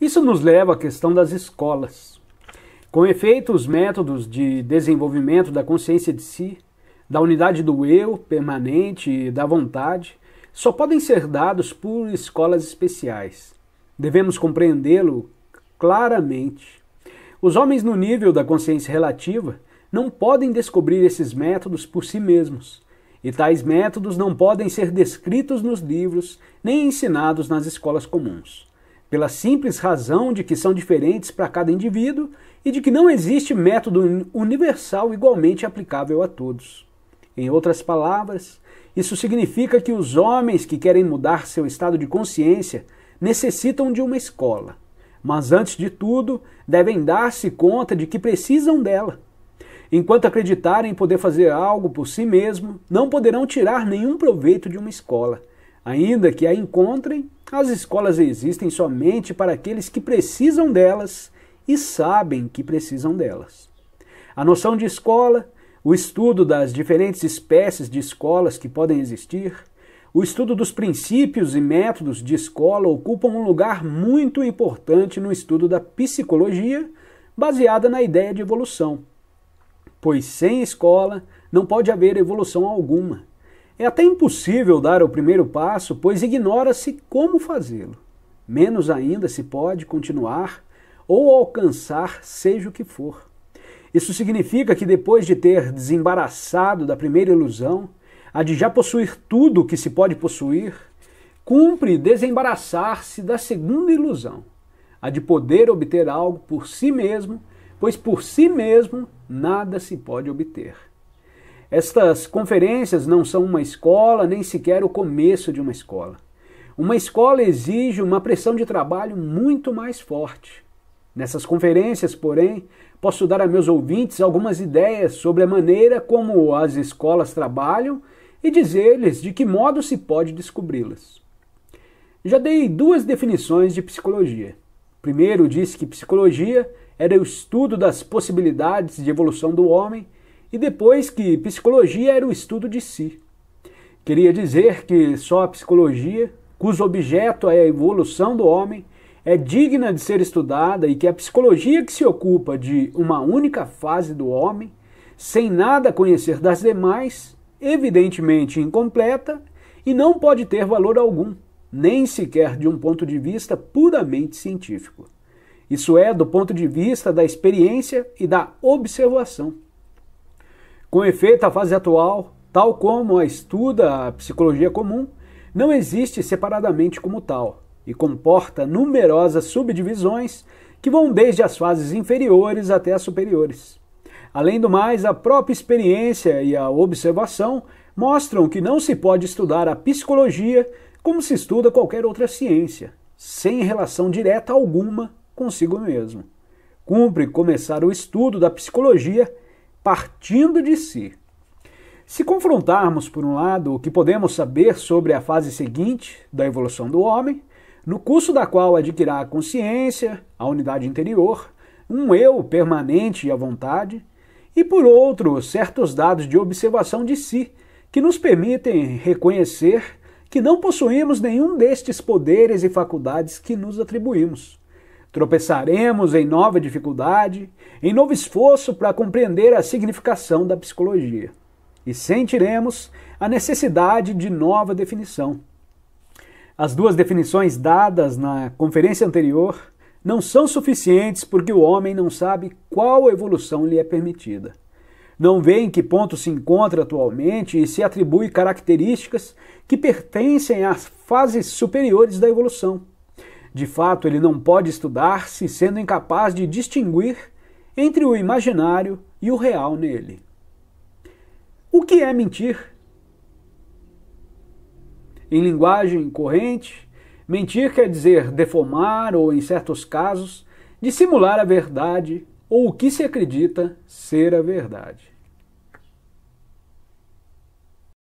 Isso nos leva à questão das escolas. Com efeito, os métodos de desenvolvimento da consciência de si, da unidade do eu permanente e da vontade, só podem ser dados por escolas especiais. Devemos compreendê-lo claramente. Os homens no nível da consciência relativa não podem descobrir esses métodos por si mesmos, e tais métodos não podem ser descritos nos livros nem ensinados nas escolas comuns, pela simples razão de que são diferentes para cada indivíduo e de que não existe método universal igualmente aplicável a todos. Em outras palavras, isso significa que os homens que querem mudar seu estado de consciência necessitam de uma escola, mas antes de tudo devem dar-se conta de que precisam dela. Enquanto acreditarem poder fazer algo por si mesmo, não poderão tirar nenhum proveito de uma escola. Ainda que a encontrem, as escolas existem somente para aqueles que precisam delas e sabem que precisam delas. A noção de escola, o estudo das diferentes espécies de escolas que podem existir, o estudo dos princípios e métodos de escola ocupam um lugar muito importante no estudo da psicologia, baseada na ideia de evolução. Pois sem escola não pode haver evolução alguma. É até impossível dar o primeiro passo, pois ignora-se como fazê-lo. Menos ainda se pode continuar ou alcançar seja o que for. Isso significa que depois de ter desembaraçado da primeira ilusão, a de já possuir tudo o que se pode possuir, cumpre desembaraçar-se da segunda ilusão, a de poder obter algo por si mesmo, pois por si mesmo nada se pode obter. Estas conferências não são uma escola, nem sequer o começo de uma escola. Uma escola exige uma pressão de trabalho muito mais forte. Nessas conferências, porém, posso dar a meus ouvintes algumas ideias sobre a maneira como as escolas trabalham e dizer-lhes de que modo se pode descobri-las. Já dei duas definições de psicologia. Primeiro, disse que psicologia era o estudo das possibilidades de evolução do homem, e depois que psicologia era o estudo de si. Queria dizer que só a psicologia, cujo objeto é a evolução do homem, é digna de ser estudada e que a psicologia que se ocupa de uma única fase do homem, sem nada conhecer das demais, evidentemente incompleta e não pode ter valor algum, nem sequer de um ponto de vista puramente científico. Isso é, do ponto de vista da experiência e da observação. Com efeito, a fase atual, tal como a estuda a psicologia comum, não existe separadamente como tal e comporta numerosas subdivisões que vão desde as fases inferiores até as superiores. Além do mais, a própria experiência e a observação mostram que não se pode estudar a psicologia como se estuda qualquer outra ciência, sem relação direta alguma consigo mesmo. Cumpre começar o estudo da psicologia partindo de si. Se confrontarmos, por um lado, o que podemos saber sobre a fase seguinte da evolução do homem, no curso da qual adquirirá a consciência, a unidade interior, um eu permanente e à vontade, e por outro, certos dados de observação de si, que nos permitem reconhecer que não possuímos nenhum destes poderes e faculdades que nos atribuímos. Tropeçaremos em nova dificuldade, em novo esforço para compreender a significação da psicologia, e sentiremos a necessidade de nova definição. As duas definições dadas na conferência anterior não são suficientes porque o homem não sabe qual evolução lhe é permitida. Não vê em que ponto se encontra atualmente e se atribui características que pertencem às fases superiores da evolução. De fato, ele não pode estudar-se sendo incapaz de distinguir entre o imaginário e o real nele. O que é mentir? Em linguagem corrente, mentir quer dizer deformar ou, em certos casos, dissimular a verdade ou o que se acredita ser a verdade.